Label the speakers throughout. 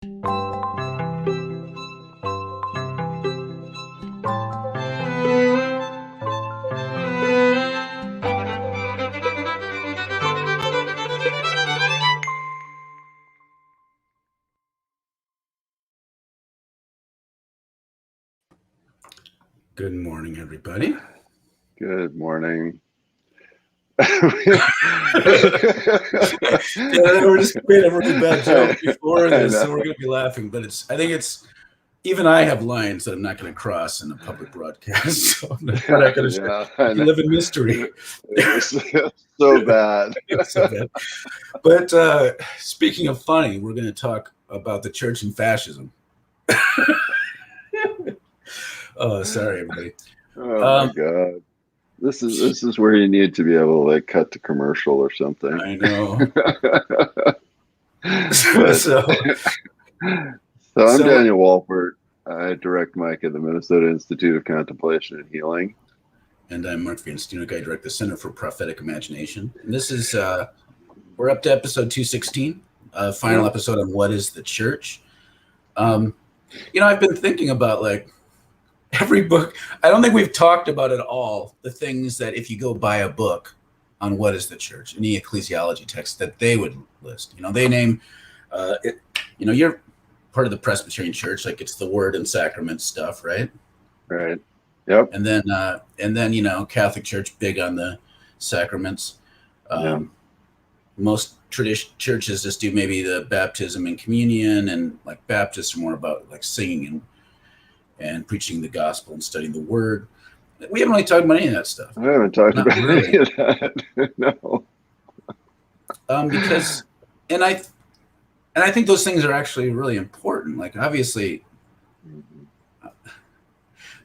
Speaker 1: Good morning, everybody.
Speaker 2: Good morning.
Speaker 1: Yeah, we're just made a really bad joke before this, so we're going to be laughing. But I think even I have lines that I'm not going to cross in a public broadcast. So I'm not going to share. I live in mystery.
Speaker 2: It's so bad.
Speaker 1: It's so bad. But speaking of funny, we're going to talk about the church and fascism. Oh, sorry, everybody.
Speaker 2: Oh my God. This is where you need to be able to cut the commercial or something.
Speaker 1: I know.
Speaker 2: So I'm Daniel Walpert. I direct Mike at the Minnesota Institute of Contemplation and Healing.
Speaker 1: And I'm Mark Vanstenook. I direct the Center for Prophetic Imagination. And this is, we're up to episode 216, final episode on what is the church. I've been thinking about every book. I don't think we've talked about at all the things that if you go buy a book on what is the church, any ecclesiology text that they would list. They name it. You're part of the Presbyterian Church, it's the word and sacrament stuff, right?
Speaker 2: Right. Yep.
Speaker 1: And then Catholic Church big on the sacraments. Most traditional churches just do maybe the baptism and communion, and Baptists are more about singing and preaching the gospel and studying the word. We haven't really talked about any of that stuff.
Speaker 2: I haven't talked about any of that. No.
Speaker 1: Because, and I think those things are actually really important. Obviously,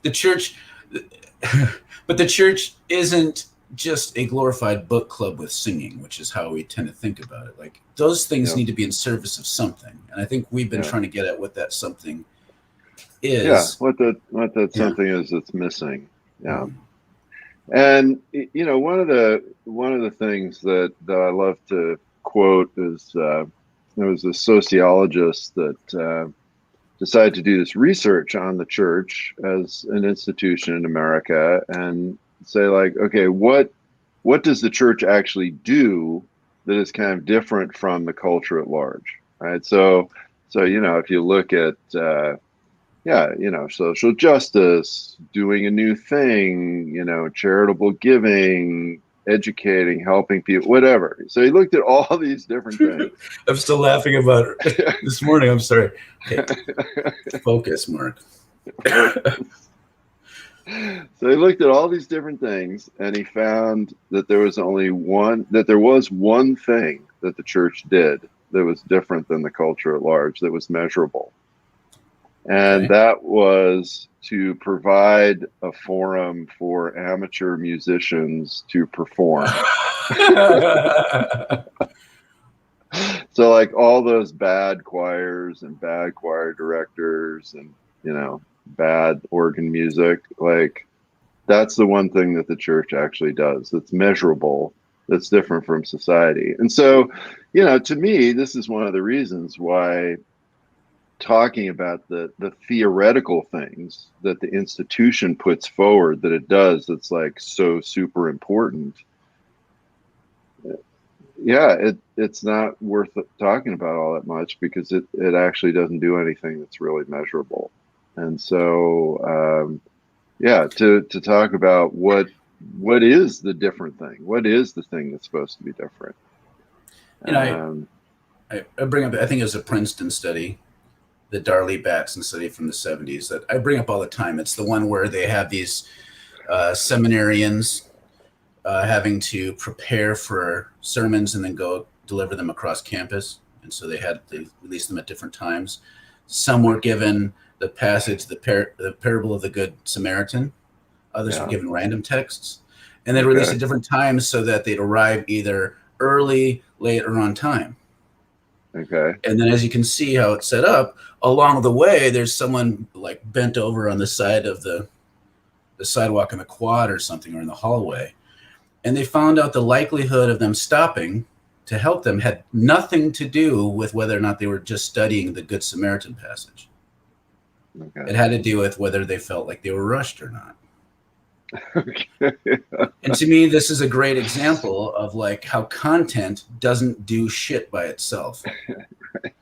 Speaker 1: the church, but the church isn't just a glorified book club with singing, which is how we tend to think about it. Those things need to be in service of something. And I think we've been trying to get at what that something is.
Speaker 2: Yeah, what that something is that's missing. Yeah. And one of the things that I love to quote is there was a sociologist that decided to do this research on the church as an institution in America and say okay, what does the church actually do that is kind of different from the culture at large, right? So if you look at social justice, doing a new thing, charitable giving, educating, helping people, whatever. So he looked at all these different things.
Speaker 1: I'm still laughing about it this morning. I'm sorry. Okay. Focus, Mark.
Speaker 2: So he looked at all these different things, and he found that there was one thing that the church did that was different than the culture at large, that was measurable. And that was to provide a forum for amateur musicians to perform. So all those bad choirs and bad choir directors and, bad organ music, that's the one thing that the church actually does that's measurable, that's different from society. And so, to me, this is one of the reasons why talking about the theoretical things that the institution puts forward that it does that's so super important, it's not worth talking about all that much because it actually doesn't do anything that's really measurable. And so to talk about what is the different thing, what is the thing that's supposed to be different.
Speaker 1: I bring up, I think it was a Princeton study, the Darley Batson study from the 70s that I bring up all the time. It's the one where they have these seminarians having to prepare for sermons and then go deliver them across campus. And so they released them at different times. Some were given the passage, the parable of the Good Samaritan. Others were given random texts. And they released at different times so that they'd arrive either early, late, or on time.
Speaker 2: Okay.
Speaker 1: And then as you can see how it's set up, along the way, there's someone bent over on the side of the sidewalk in the quad or something, or in the hallway. And they found out the likelihood of them stopping to help them had nothing to do with whether or not they were just studying the Good Samaritan passage.
Speaker 2: Okay.
Speaker 1: It had to do with whether they felt like they were rushed or not.
Speaker 2: Okay.
Speaker 1: And to me, this is a great example of like how content doesn't do shit by itself.
Speaker 2: Right.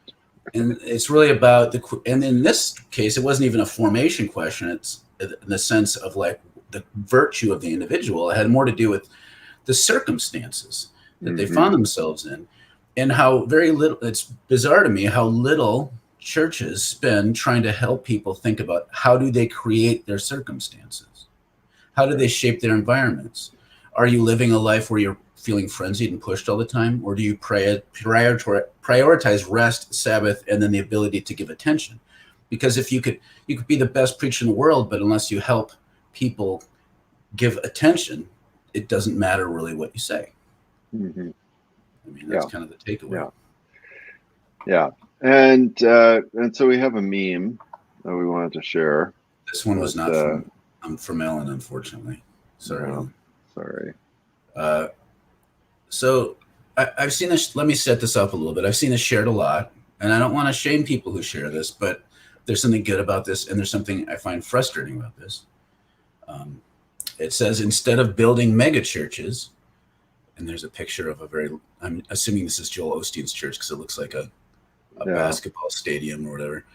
Speaker 1: And it's really about and in this case, it wasn't even a formation question. It's in the sense of like the virtue of the individual. It had more to do with the circumstances that they found themselves in, and how very little, it's bizarre to me how little churches spend trying to help people think about how do they create their circumstances? How do they shape their environments? Are you living a life where you're feeling frenzied and pushed all the time? Or do you prioritize rest, Sabbath, and then the ability to give attention? Because if you could be the best preacher in the world, but unless you help people give attention, it doesn't matter really what you say.
Speaker 2: Mm-hmm.
Speaker 1: I mean, that's kind of the takeaway.
Speaker 2: Yeah. And so we have a meme that we wanted to share.
Speaker 1: This one was not from Ellen, unfortunately. Sorry.
Speaker 2: No, sorry.
Speaker 1: So I've seen this. Let me set this up a little bit. I've seen this shared a lot, and I don't want to shame people who share this, but there's something good about this, and there's something I find frustrating about this. It says, instead of building mega churches, and there's a picture of I'm assuming this is Joel Osteen's church because it looks like a basketball stadium or whatever.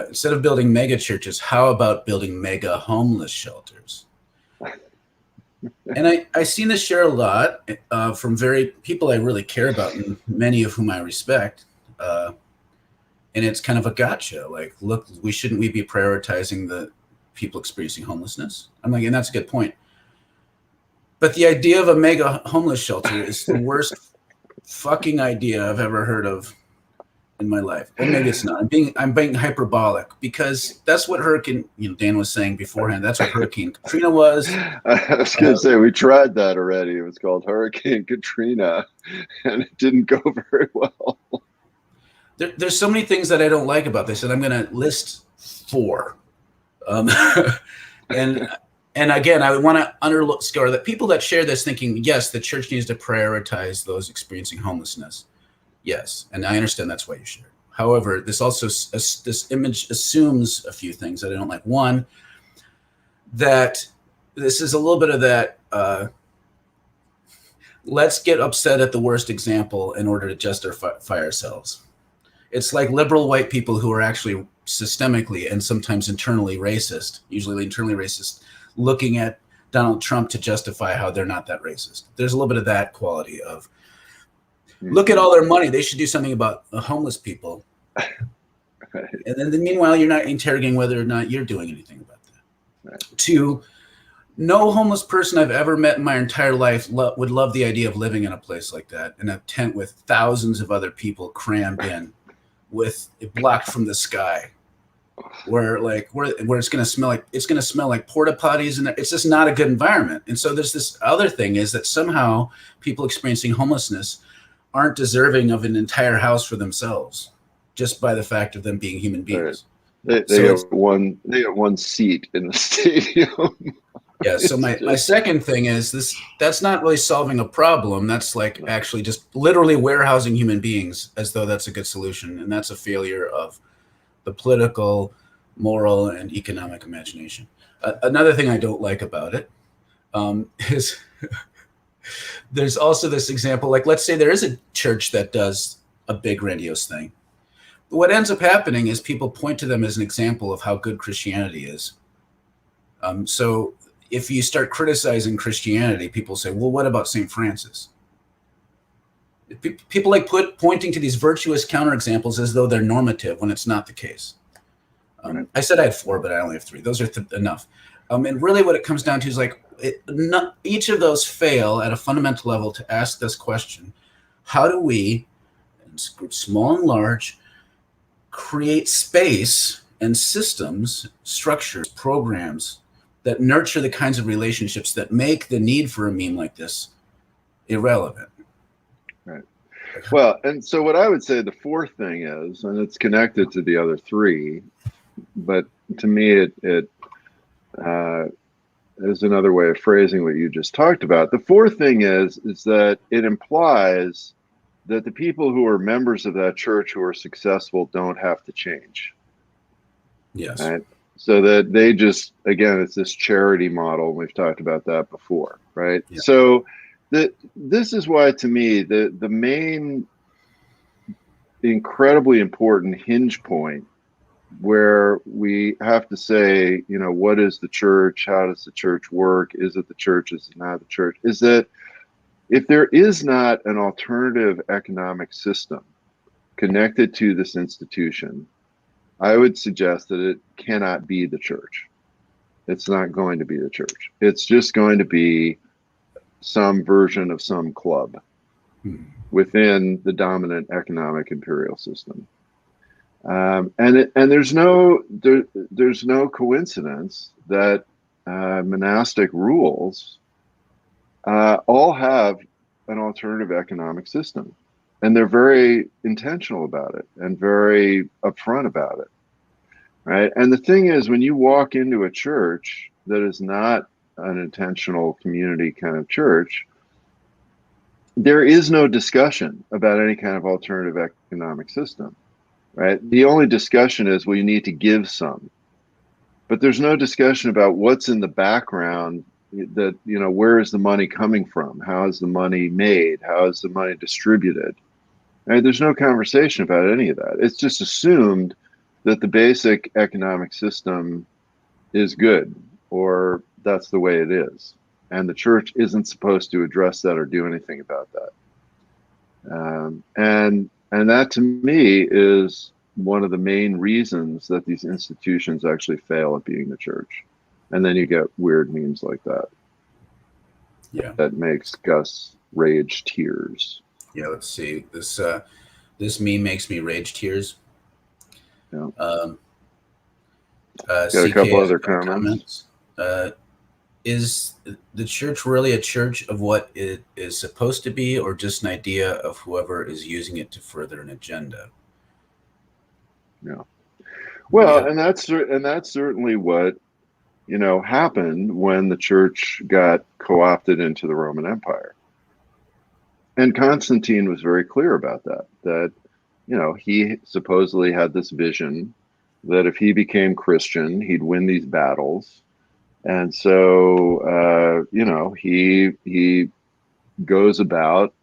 Speaker 1: Instead of building mega churches, how about building mega homeless shelters? And I've seen this share a lot from people I really care about, and many of whom I respect. And it's kind of a gotcha. Like, look, shouldn't we be prioritizing the people experiencing homelessness? I'm like, and that's a good point. But the idea of a mega homeless shelter is the worst fucking idea I've ever heard of in my life. And maybe it's not. I'm being hyperbolic because that's what Dan was saying beforehand. That's what Hurricane Katrina was.
Speaker 2: I was going to say, we tried that already. It was called Hurricane Katrina, and it didn't go very well.
Speaker 1: There's so many things that I don't like about this, and I'm going to list 4. And again, I would want to underscore that people that share this thinking, yes, the church needs to prioritize those experiencing homelessness. Yes, and I understand that's why you share. However, this image assumes a few things that I don't like. One, that this is a little bit of that, let's get upset at the worst example in order to justify ourselves. It's like liberal white people who are actually systemically and sometimes internally racist, usually internally racist, looking at Donald Trump to justify how they're not that racist. There's a little bit of that quality of, look at all their money. They should do something about homeless people.
Speaker 2: Right.
Speaker 1: And then meanwhile, you're not interrogating whether or not you're doing anything about that.
Speaker 2: Right.
Speaker 1: 2, no homeless person I've ever met in my entire life would love the idea of living in a place like that, in a tent with thousands of other people crammed in, with it blocked from the sky, where it's going to smell like porta potties, and it's just not a good environment. And so there's this other thing is that somehow people experiencing homelessness aren't deserving of an entire house for themselves just by the fact of them being human beings.
Speaker 2: Right. They have one seat in the stadium.
Speaker 1: Yeah. So my second thing is that's not really solving a problem. That's like actually just literally warehousing human beings as though that's a good solution. And that's a failure of the political, moral, and economic imagination. Another thing I don't like about it is there's also this example, like let's say there is a church that does a big grandiose thing. What ends up happening is people point to them as an example of how good Christianity is. So if you start criticizing Christianity, people say, well, what about St. Francis? People like pointing to these virtuous counterexamples as though they're normative when it's not the case. I said I had 4, but I only have 3. Those are enough. And really what it comes down to is like, each of those fail at a fundamental level to ask this question: how do we, small and large, create space and systems, structures, programs that nurture the kinds of relationships that make the need for a meme like this irrelevant?
Speaker 2: Right. Well, and so what I would say the 4th thing is, and it's connected to the other 3, but to me it is another way of phrasing what you just talked about. The 4th thing is that it implies that the people who are members of that church who are successful don't have to change.
Speaker 1: Yes.
Speaker 2: Right. So that they just, again, it's this charity model. We've talked about that before, right?
Speaker 1: Yeah.
Speaker 2: So this is why, to me, the main incredibly important hinge point where we have to say, what is the church? How does the church work? Is it the church? Is it not the church? Is that if there is not an alternative economic system connected to this institution, I would suggest that it cannot be the church. It's not going to be the church. It's just going to be some version of some club within the dominant economic imperial system. And there's no coincidence that monastic rules all have an alternative economic system, and they're very intentional about it and very upfront about it, right? And the thing is, when you walk into a church that is not an intentional community kind of church, there is no discussion about any kind of alternative economic system. Right. The only discussion is, well, you need to give some, but there's no discussion about what's in the background. That, where is the money coming from? How is the money made? How is the money distributed? Right? There's no conversation about any of that. It's just assumed that the basic economic system is good, or that's the way it is, and the church isn't supposed to address that or do anything about that. And that, to me, is one of the main reasons that these institutions actually fail at being the church. And then you get weird memes like that.
Speaker 1: Yeah.
Speaker 2: That makes Gus rage tears.
Speaker 1: Yeah, let's see. This meme makes me rage tears.
Speaker 2: Yeah.
Speaker 1: Got
Speaker 2: a couple other comments.
Speaker 1: Is the church really a church of what it is supposed to be, or just an idea of whoever is using it to further an agenda?
Speaker 2: Yeah. Well, and that's certainly what happened when the church got co-opted into the Roman Empire. And Constantine was very clear about that. That he supposedly had this vision that if he became Christian, he'd win these battles. And so, he goes about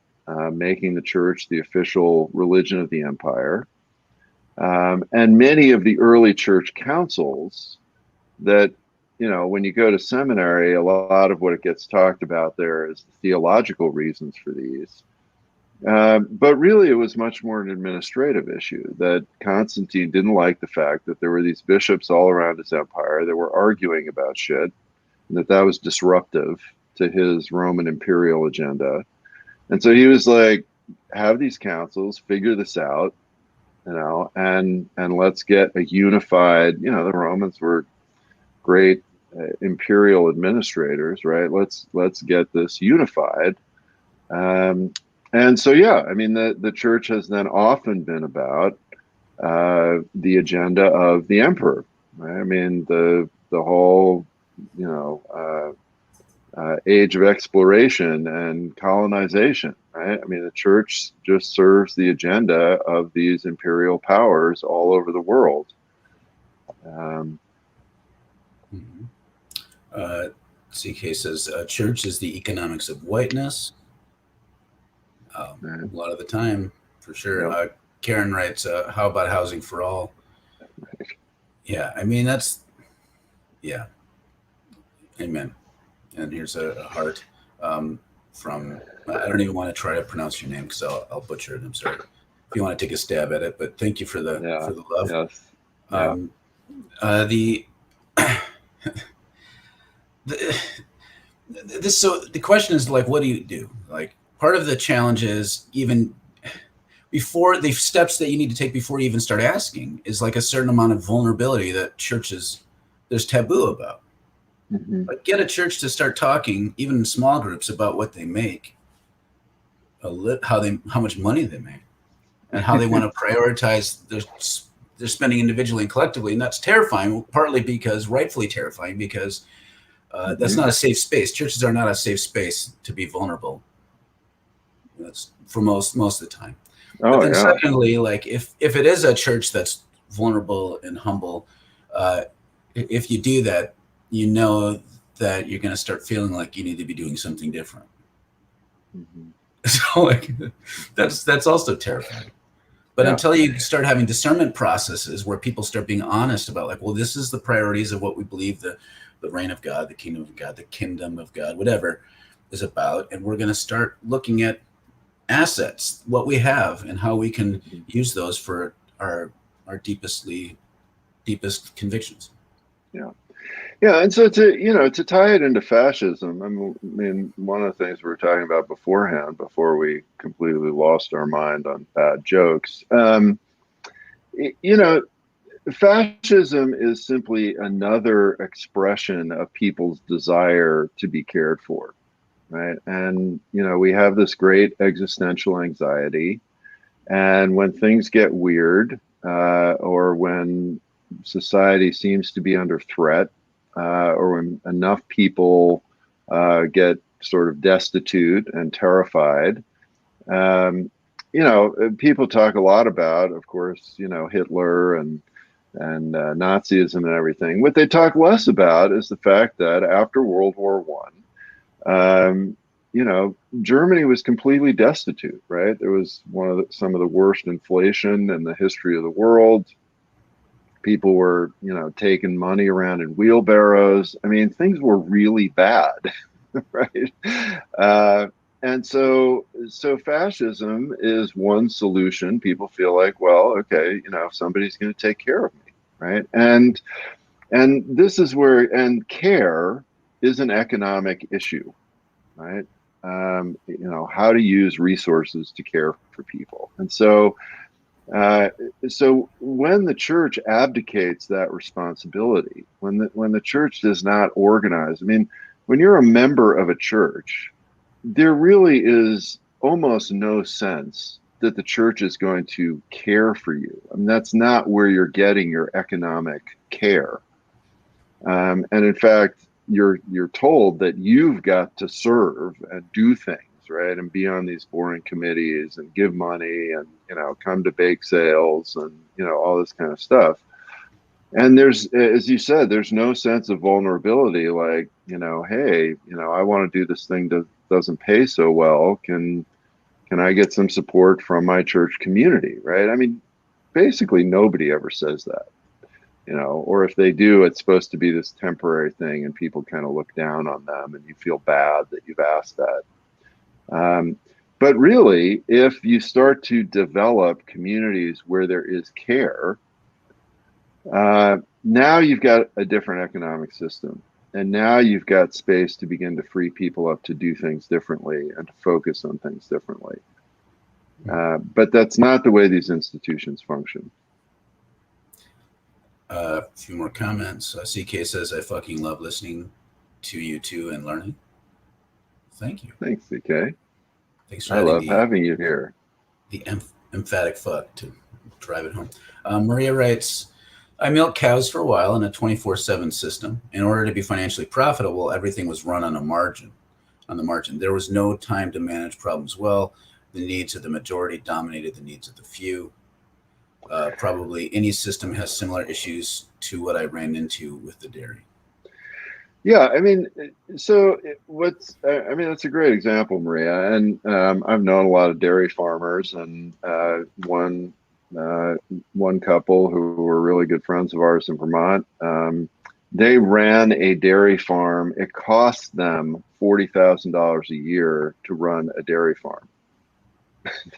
Speaker 2: making the church the official religion of the empire. And many of the early church councils that, when you go to seminary, a lot of what it gets talked about there is the theological reasons for these. But really, it was much more an administrative issue, that Constantine didn't like the fact that there were these bishops all around his empire that were arguing about shit, and that was disruptive to his Roman imperial agenda. And so he was like, have these councils, figure this out, and let's get a unified, the Romans were great imperial administrators, right? Let's get this unified. And so, yeah, I mean, the church has then often been about the agenda of the emperor, right? I mean, the whole, age of exploration and colonization, right? I mean, the church just serves the agenda of these imperial powers all over the world.
Speaker 1: CK says, church is the economics of whiteness. A lot of the time, for sure. Yep. Karen writes, how about housing for all? Yeah, I mean, yeah. Amen. And here's a heart from, I don't even want to try to pronounce your name because I'll butcher it. I'm sorry. If you want to take a stab at it, but thank you for the love. Yes. So the question is, like, what do you do? Like, part of the challenge is, even before the steps that you need to take before you even start asking, is like a certain amount of vulnerability that there's taboo about.
Speaker 2: Mm-hmm.
Speaker 1: But get a church to start talking, even in small groups, about what they make, how much money they make, and how they want to prioritize their spending individually and collectively. And that's terrifying, rightfully terrifying, because that's not a safe space. Churches are not a safe space to be vulnerable. That's for most of the time. But
Speaker 2: Oh
Speaker 1: then
Speaker 2: yeah.
Speaker 1: secondly, like if it is a church that's vulnerable and humble, if you do that, you know that you're going to start feeling like you need to be doing something different.
Speaker 2: Mm-hmm.
Speaker 1: So like that's also terrifying. But
Speaker 2: Yeah.
Speaker 1: until you start having discernment processes where people start being honest about like, well, this is the priorities of what we believe the reign of God, the kingdom of God, the kingdom of God, whatever is about, and we're going to start looking at assets, what we have, and how we can
Speaker 2: Mm-hmm.
Speaker 1: use those for our deepest convictions.
Speaker 2: Yeah. Yeah, and so to tie it into fascism, I mean, one of the things we were talking about beforehand, before we completely lost our mind on bad jokes, you know, fascism is simply another expression of people's desire to be cared for, right? And we have this great existential anxiety, and when things get weird, or when society seems to be under threat, or when enough people get sort of destitute and terrified, um, people talk a lot about, of course, Hitler and Nazism and everything. What they talk less about is the fact that after World War One, Germany was completely destitute, right? There was some of the worst inflation in the history of the world. People were, taking money around in wheelbarrows. I mean, things were really bad, right? And so fascism is one solution. People feel like, well, okay, somebody's going to take care of me, right? And this is where, and care is an economic issue, right? How to use resources to care for people. And uh, so when the church abdicates that responsibility, when the church does not organize, I mean, when you're a member of a church, there really is almost no sense that the church is going to care for you. I mean, that's not where you're getting your economic care. And in fact, you're told that you've got to serve and do things, right, and be on these boring committees and give money and come to bake sales and all this kind of stuff. And there's, as you said, there's no sense of vulnerability. Like, hey, I want to do this thing that doesn't pay so well. Can I get some support from my church community, right? I mean, basically nobody ever says that. Or if they do, it's supposed to be this temporary thing and people kind of look down on them and you feel bad that you've asked that. But really, if you start to develop communities where there is care, now you've got a different economic system. And now you've got space to begin to free people up to do things differently and to focus on things differently. But that's not the way these institutions function.
Speaker 1: A few more comments. CK says, I fucking love listening to you two and learning. Thank you.
Speaker 2: Thanks, CK.
Speaker 1: Thanks for
Speaker 2: I
Speaker 1: adding
Speaker 2: love having you here.
Speaker 1: the emphatic fuck to drive it home. Maria writes, I milked cows for a while in a 24/7 system. In order to be financially profitable, everything was run on the margin. There was no time to manage problems well. The needs of the majority dominated the needs of the few. Probably any system has similar issues to what I ran into with the dairy.
Speaker 2: Yeah, I mean, that's a great example, Maria. And I've known a lot of dairy farmers, and one couple who were really good friends of ours in Vermont. They ran a dairy farm. It cost them $40,000 a year to run a dairy farm.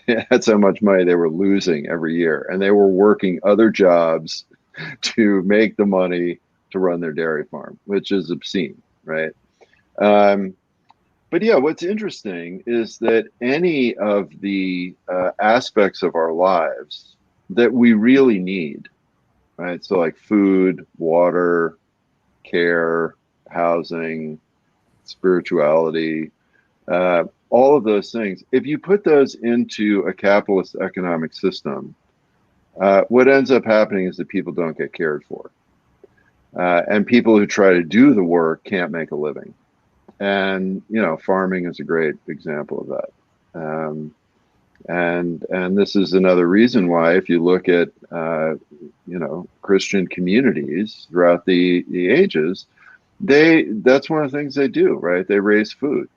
Speaker 2: That's how much money they were losing every year, and they were working other jobs to make the money to run their dairy farm, which is obscene, right? But yeah, what's interesting is that any of the aspects of our lives that we really need, right? So like food, water, care, housing, spirituality, all of those things, if you put those into a capitalist economic system, what ends up happening is that people don't get cared for. And people who try to do the work can't make a living. And, farming is a great example of that. And this is another reason why, if you look at Christian communities throughout the ages, that's one of the things they do, right? They raise food.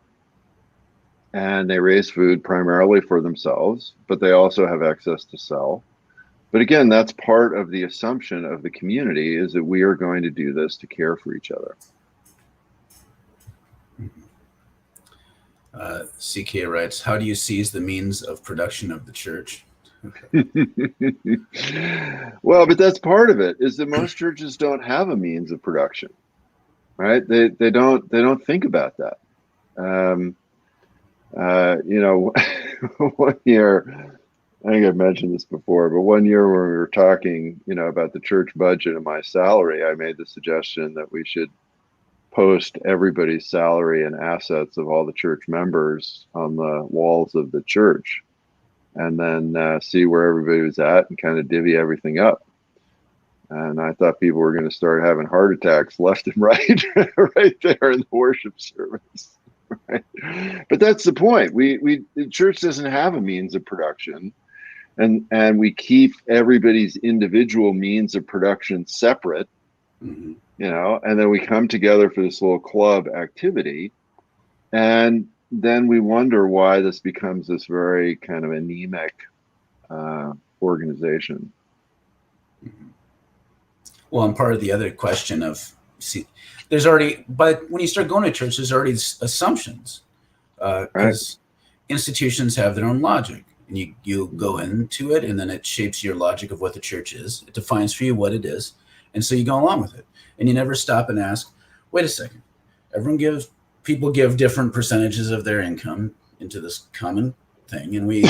Speaker 2: And they raise food primarily for themselves, but they also have excess to sell. But again, that's part of the assumption of the community, is that we are going to do this to care for each other.
Speaker 1: CK writes, how do you seize the means of production of the church?
Speaker 2: Well, but that's part of it, is that most churches don't have a means of production, right? They don't think about that. One year, I think I've mentioned this before, but one year when we were talking, about the church budget and my salary, I made the suggestion that we should post everybody's salary and assets of all the church members on the walls of the church, and then see where everybody was at and kind of divvy everything up. And I thought people were going to start having heart attacks left and right, right there in the worship service. Right? But that's the point. The church doesn't have a means of production, and we keep everybody's individual means of production separate, and then we come together for this little club activity, and then we wonder why this becomes this very kind of anemic organization.
Speaker 1: Well, and part of the other question of, there's already, but when you start going to church, there's already assumptions, because institutions have their own logic, and you go into it, and then it shapes your logic of what the church is. It defines for you what it is, and so you go along with it, and you never stop and ask, wait a second, people give different percentages of their income into this common thing, and we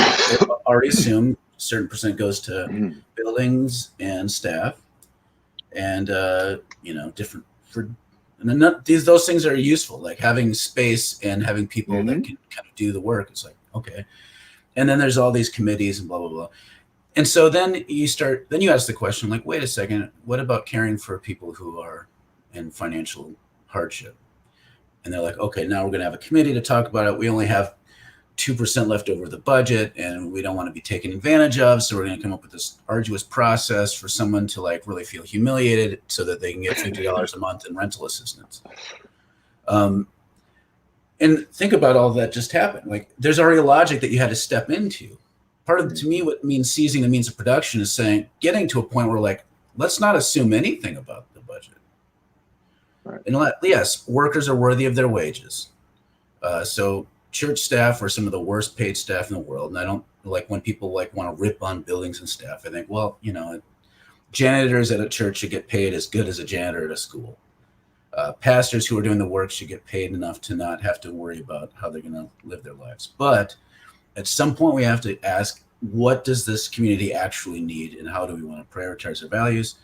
Speaker 1: already assume a certain percent goes to buildings and staff, and different for. And then those things are useful, like having space and having people that can kind of do the work. It's like, okay. And then there's all these committees and blah, blah, blah. And so then you ask the question, like, wait a second, what about caring for people who are in financial hardship? And they're like, okay, now we're going to have a committee to talk about it. We only have 2% left over the budget, and we don't want to be taken advantage of. So we're going to come up with this arduous process for someone to like really feel humiliated so that they can get $50 a month in rental assistance. And think about all that just happened. Like, there's already a logic that you had to step into. To me, what means seizing the means of production is getting to a point where, like, let's not assume anything about the budget. Right. And yes, workers are worthy of their wages. So church staff are some of the worst paid staff in the world. And I don't like when people want to rip on buildings and staff. I think, well, janitors at a church should get paid as good as a janitor at a school. Pastors who are doing the work should get paid enough to not have to worry about how they're going to live their lives. But at some point we have to ask, what does this community actually need, and how do we want to prioritize our values?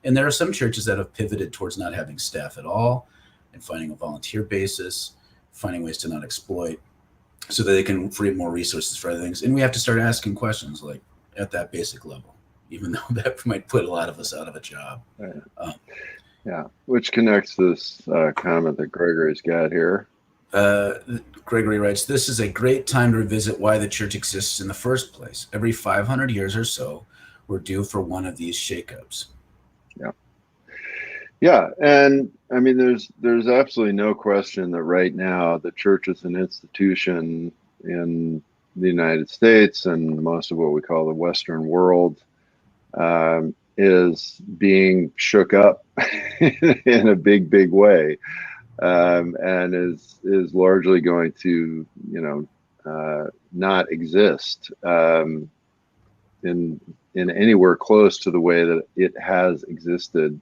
Speaker 1: And there are some churches that have pivoted towards not having staff at all and finding a volunteer basis, finding ways to not exploit, so that they can free up more resources for other things. And we have to start asking questions like at that basic level, even though that might put a lot of us out of a job.
Speaker 2: Yeah, which connects this comment that Gregory's got here.
Speaker 1: Gregory writes, this is a great time to revisit why the church exists in the first place. Every 500 years or so, we're due for one of these shakeups.
Speaker 2: Yeah, and I mean, there's absolutely no question that right now the church as an institution in the United States and most of what we call the Western world is being shook up in a big way, and is largely going to not exist in anywhere close to the way that it has existed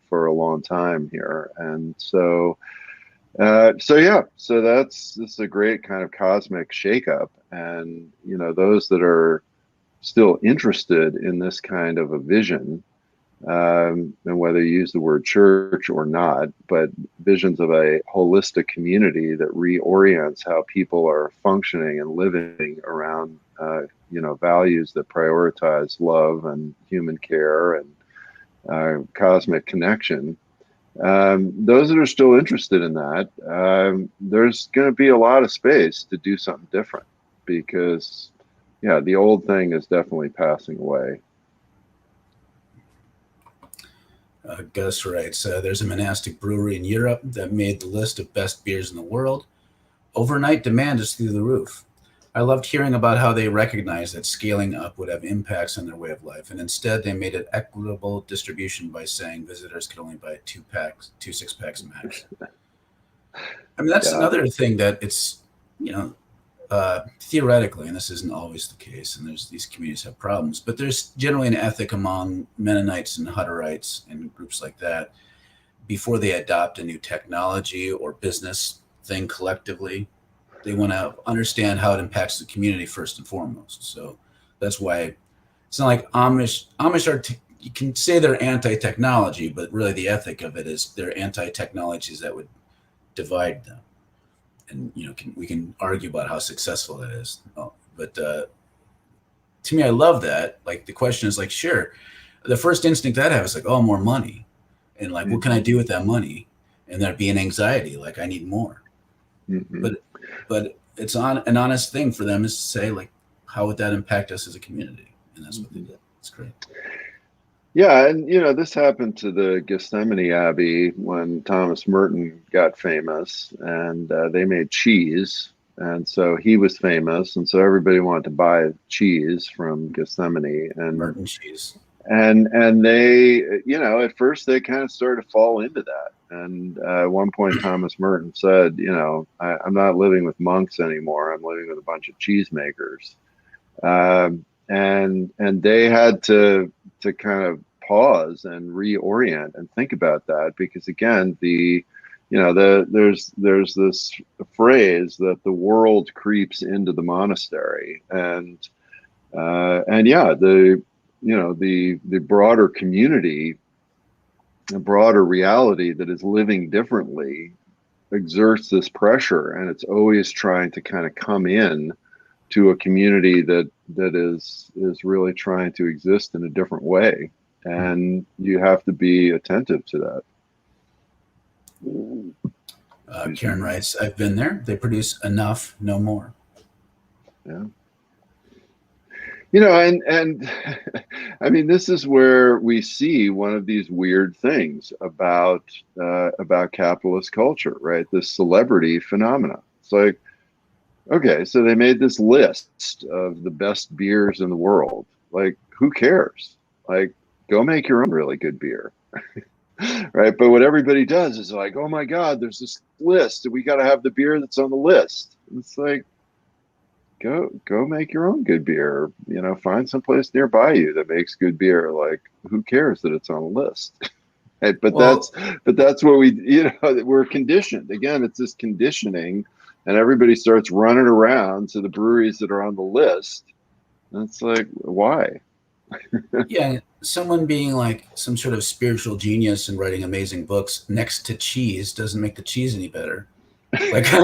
Speaker 2: for a long time here. And so this is a great kind of cosmic shakeup. And those that are still interested in this kind of a vision, and whether you use the word church or not, but visions of a holistic community that reorients how people are functioning and living around values that prioritize love and human care and cosmic connection. Those that are still interested in that, there's going to be a lot of space to do something different. because, yeah, the old thing is definitely passing away.
Speaker 1: Gus writes, there's a monastic brewery in Europe that made the list of best beers in the world. Overnight demand is through the roof. I loved hearing about how they recognized that scaling up would have impacts on their way of life, and instead they made it equitable distribution by saying visitors could only buy 2 6-packs max. I mean, that's another thing that it's, theoretically, and this isn't always the case, and these communities have problems, but there's generally an ethic among Mennonites and Hutterites and groups like that before they adopt a new technology or business thing collectively. They want to understand how it impacts the community first and foremost. So that's why it's not like Amish are, you can say they're anti-technology, but really the ethic of it is they're anti-technologies that would divide them. And we can argue about how successful that is, but to me, I love that. Like the question is like, sure, the first instinct I'd have is like, oh, more money, and like, what can I do with that money? And there'd be an anxiety, like I need more. But it's an honest thing for them is to say like, how would that impact us as a community? And that's what they did. It's great.
Speaker 2: Yeah, and this happened to the Gethsemane Abbey when Thomas Merton got famous, and they made cheese, and so he was famous, and so everybody wanted to buy cheese from Gethsemane and
Speaker 1: Merton cheese.
Speaker 2: And they, at first they kind of started to fall into that. And at one point, Thomas Merton said, I'm not living with monks anymore. I'm living with a bunch of cheesemakers. And they had to kind of pause and reorient and think about that, because again, there's this phrase that the world creeps into the monastery, and yeah, the broader community, a broader reality that is living differently exerts this pressure, and it's always trying to kind of come in to a community that is really trying to exist in a different way, and you have to be attentive to
Speaker 1: that. Karen writes, I've been there. They produce enough, no more.
Speaker 2: Yeah. And I mean, this is where we see one of these weird things about capitalist culture, right? This celebrity phenomena. It's like, okay, so they made this list of the best beers in the world. Like, who cares? Like, go make your own really good beer. Right? But what everybody does is like, oh my God, there's this list, and we got to have the beer that's on the list. It's like, go make your own good beer. Find some place nearby you that makes good beer. Like, who cares that it's on a list? Right? But that's what we're conditioned. Again, it's this conditioning, and everybody starts running around to the breweries that are on the list. And it's like, why?
Speaker 1: Yeah, someone being like some sort of spiritual genius and writing amazing books next to cheese doesn't make the cheese any better. Like, I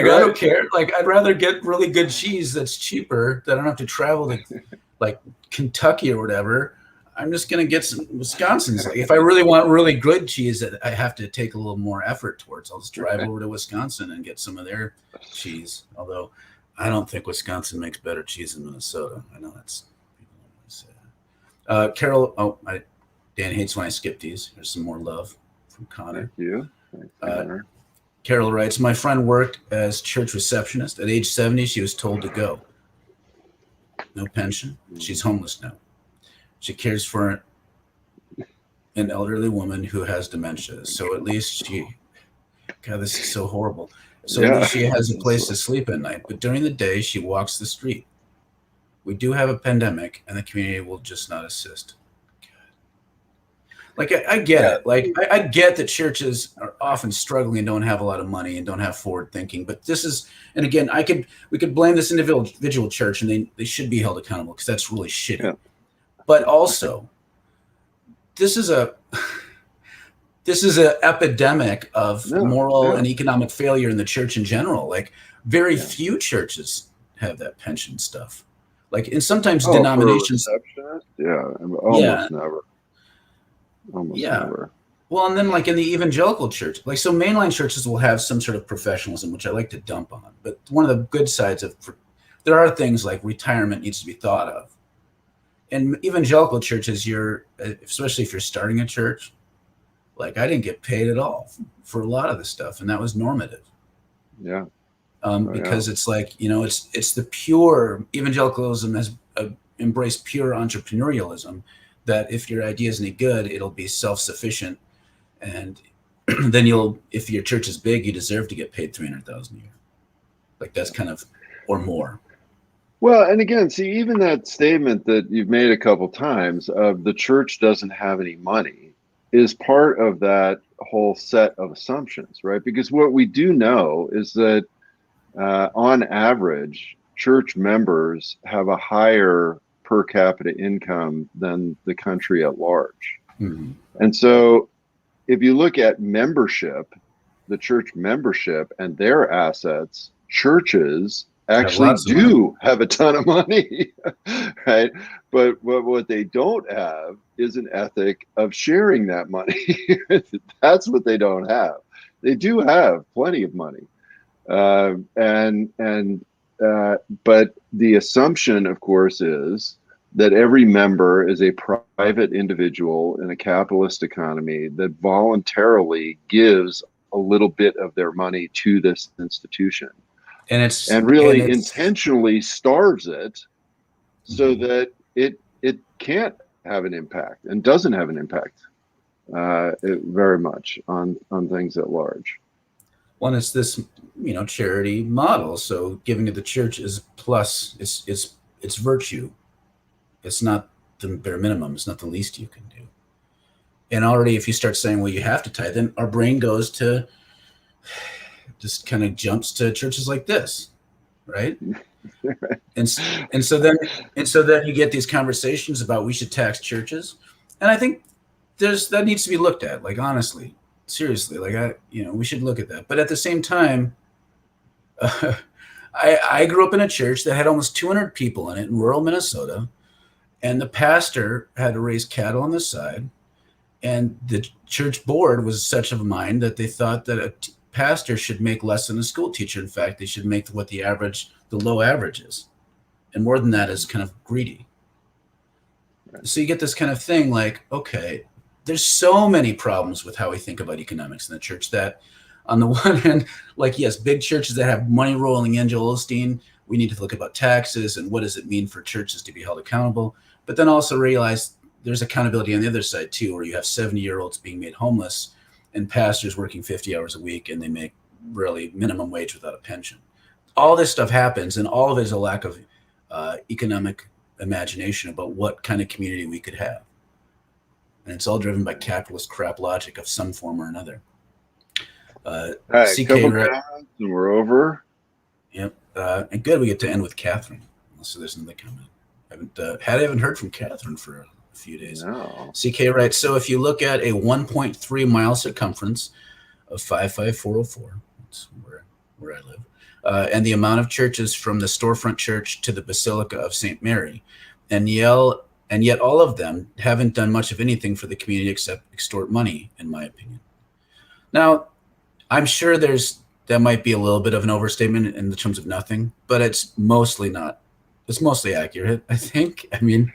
Speaker 1: don't care. Like, I'd rather get really good cheese that's cheaper, that I don't have to travel to like Kentucky or whatever. I'm just going to get some Wisconsin's. Like, if I really want really good cheese that I have to take a little more effort towards, I'll just drive over to Wisconsin and get some of their cheese. Although I don't think Wisconsin makes better cheese than Minnesota. I know that's people always say that. Carol, Dan hates when I skip these. There's some more love from Connor.
Speaker 2: Thank you. Thanks, Connor.
Speaker 1: Carol writes, my friend worked as church receptionist. At age 70, she was told to go. No pension. She's homeless now. She cares for an elderly woman who has dementia. So at least God, this is so horrible. So at least she has a place to sleep at night. But during the day, she walks the street. We do have a pandemic, and the community will just not assist. Like, I get it. Like, I get that churches are often struggling and don't have a lot of money and don't have forward thinking. But this is, and again, we could blame this individual church, and they should be held accountable, because that's really shitty. Yeah. But also, this is an epidemic of moral and economic failure in the church in general. Like, very few churches have that pension stuff. Like, and sometimes denominations.
Speaker 2: Almost never. Almost never.
Speaker 1: Well, and then like in the evangelical church, like, so mainline churches will have some sort of professionalism, which I like to dump on. But one of the good sides of there are things like retirement needs to be thought of. In evangelical churches, especially if you're starting a church, like I didn't get paid at all for a lot of this stuff, and that was normative.
Speaker 2: Yeah.
Speaker 1: Because it's like, it's the pure evangelicalism has embraced pure entrepreneurialism, that if your idea is any good, it'll be self-sufficient, and then if your church is big, you deserve to get paid $300,000 a year. Like that's kind of, or more.
Speaker 2: Well, and again, see, even that statement that you've made a couple times of the church doesn't have any money is part of that whole set of assumptions, right? Because what we do know is that on average, church members have a higher per capita income than the country at large.
Speaker 1: Mm-hmm.
Speaker 2: And so if you look at membership, the church membership and their assets, churches actually do have a ton of money, right? But what they don't have is an ethic of sharing that money. That's what they don't have. They do have plenty of money. But the assumption, of course, is that every member is a private individual in a capitalist economy that voluntarily gives a little bit of their money to this institution. And really intentionally starves it so that it can't have an impact and doesn't have an impact very much on things at large.
Speaker 1: Well, it's this, charity model. So giving to the church is plus, it's virtue. It's not the bare minimum. It's not the least you can do. And already, if you start saying, well, you have to tithe, then our brain goes to, just kind of jumps to churches like this, right? and so then you get these conversations about we should tax churches, and I think that needs to be looked at. Like honestly, seriously, like we should look at that. But at the same time, I grew up in a church that had almost 200 people in it in rural Minnesota, and the pastor had to raise cattle on the side, and the church board was such of a mind that they thought that a pastor should make less than a school teacher. In fact, they should make what the low average is, and more than that is kind of greedy. So you get this kind of thing like, okay, there's so many problems with how we think about economics in the church that on the one hand, like, yes, big churches that have money rolling in, Joel Osteen, we need to look about taxes and what does it mean for churches to be held accountable, but then also realize there's accountability on the other side too, where you have 70-year-olds being made homeless and pastors working 50 hours a week and they make really minimum wage without a pension. All this stuff happens, and all of it is a lack of economic imagination about what kind of community we could have. And it's all driven by capitalist crap logic of some form or another.
Speaker 2: All right, couple comments and we're over.
Speaker 1: Yep. And good, we get to end with Catherine. So there's another comment. I haven't heard from Catherine for a few days.
Speaker 2: No.
Speaker 1: CK writes, so if you look at a 1.3 mile circumference of 55404, that's where I live, and the amount of churches from the storefront church to the Basilica of St. Mary, and yet all of them haven't done much of anything for the community except extort money, in my opinion. Now, I'm sure that might be a little bit of an overstatement in the terms of nothing, but it's mostly not. It's mostly accurate, I think. I mean,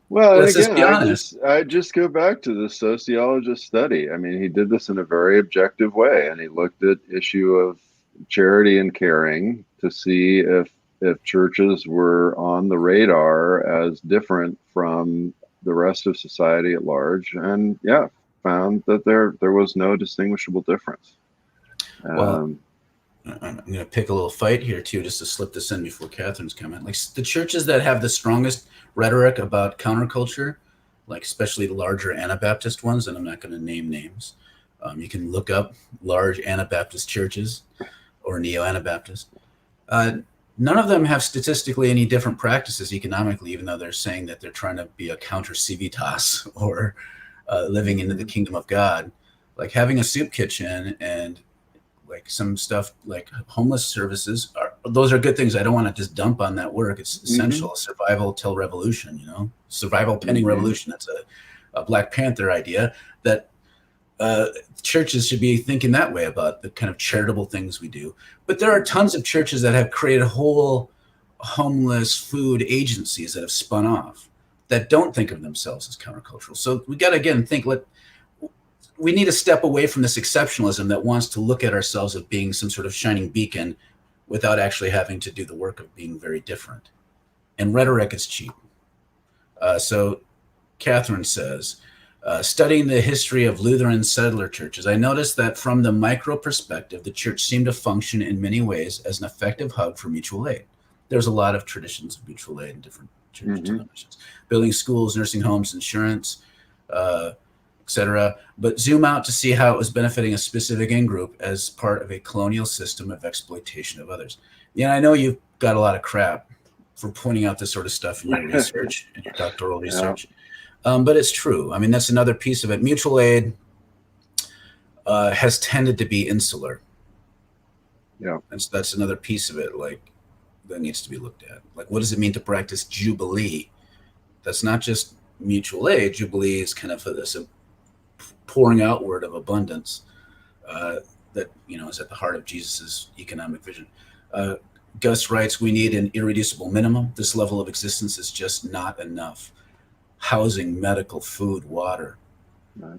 Speaker 2: well,
Speaker 1: let's
Speaker 2: again,
Speaker 1: just be honest.
Speaker 2: I just go back to the sociologist study. I mean, he did this in a very objective way, and he looked at issue of charity and caring to see if churches were on the radar as different from the rest of society at large, and found that there was no distinguishable difference.
Speaker 1: Well, I'm going to pick a little fight here too, just to slip this in before Catherine's comment. Like the churches that have the strongest rhetoric about counterculture, like especially the larger Anabaptist ones, and I'm not going to name names. You can look up large Anabaptist churches or neo-Anabaptist. None of them have statistically any different practices economically, even though they're saying that they're trying to be a counter civitas or living into the kingdom of God. Like having a soup kitchen and like some stuff like homeless services, those are good things. I don't want to just dump on that work. It's essential. Survival till revolution, survival pending revolution. That's a Black Panther idea that churches should be thinking that way about the kind of charitable things we do. But there are tons of churches that have created whole homeless food agencies that have spun off that don't think of themselves as countercultural. So we got to again think. We need to step away from this exceptionalism that wants to look at ourselves as being some sort of shining beacon without actually having to do the work of being very different. And rhetoric is cheap. So Catherine says, studying the history of Lutheran settler churches, I noticed that from the micro perspective, the church seemed to function in many ways as an effective hub for mutual aid. There's a lot of traditions of mutual aid in different church denominations, building schools, nursing homes, insurance, etc. But zoom out to see how it was benefiting a specific in-group as part of a colonial system of exploitation of others. Yeah, I know you've got a lot of crap for pointing out this sort of stuff in your research, in your doctoral research. But it's true. I mean, that's another piece of it. Mutual aid has tended to be insular.
Speaker 2: Yeah.
Speaker 1: And so that's another piece of it, like, that needs to be looked at. Like, what does it mean to practice Jubilee? That's not just mutual aid. Jubilee is kind of this pouring outward of abundance that, is at the heart of Jesus's economic vision. Gus writes, we need an irreducible minimum. This level of existence is just not enough. Housing, medical, food, water.
Speaker 2: And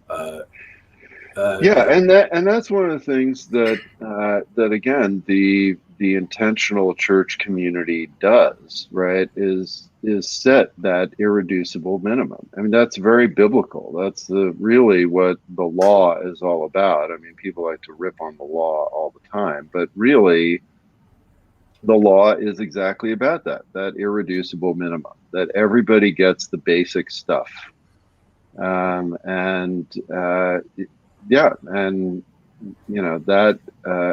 Speaker 2: that's one of the things that again the intentional church community does, right, is set that irreducible minimum. I mean, that's very biblical. That's really what the law is all about. I mean, people like to rip on the law all the time, but really the law is exactly about that irreducible minimum, that everybody gets the basic stuff. That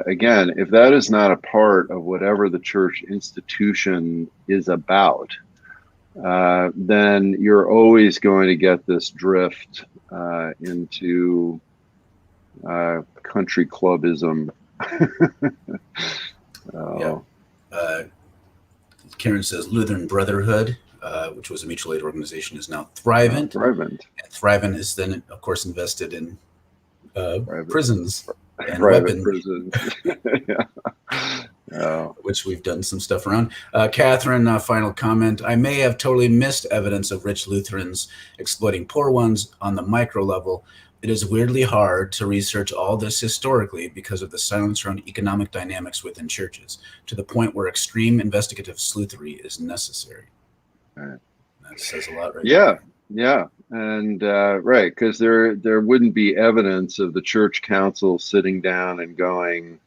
Speaker 2: again, if that is not a part of whatever the church institution is about, then you're always going to get this drift into country clubism.
Speaker 1: Karen says Lutheran Brotherhood, which was a mutual aid organization, is now Thrivent.
Speaker 2: Thrivent.
Speaker 1: And Thrivent is then, of course, invested in prisons and
Speaker 2: private
Speaker 1: weapons,
Speaker 2: prisons.
Speaker 1: Which we've done some stuff around. Catherine, final comment. I may have totally missed evidence of rich Lutherans exploiting poor ones on the micro level. It is weirdly hard to research all this historically because of the silence around economic dynamics within churches, to the point where extreme investigative sleuthery is necessary.
Speaker 2: Right.
Speaker 1: That says a lot, right?
Speaker 2: Yeah. And right, because there wouldn't be evidence of the church council sitting down and going,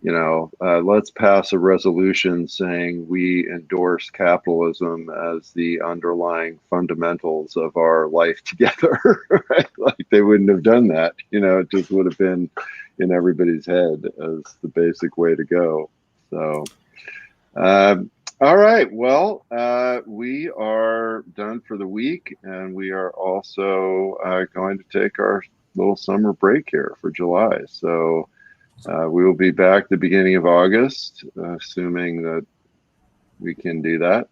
Speaker 2: let's pass a resolution saying we endorse capitalism as the underlying fundamentals of our life together. Right? Like, they wouldn't have done that. It just would have been in everybody's head as the basic way to go. So, all right. Well, we are done for the week, and we are also going to take our little summer break here for July. So we will be back the beginning of August, assuming that we can do that.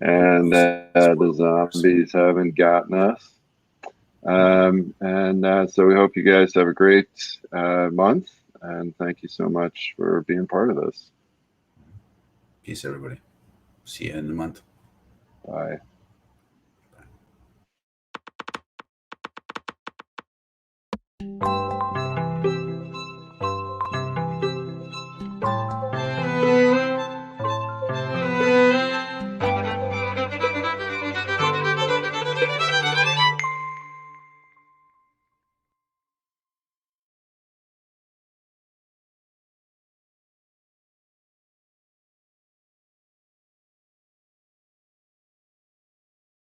Speaker 2: And the zombies haven't gotten us. So we hope you guys have a great month, and thank you so much for being part of this.
Speaker 1: Peace, everybody. See you in a month.
Speaker 2: Bye.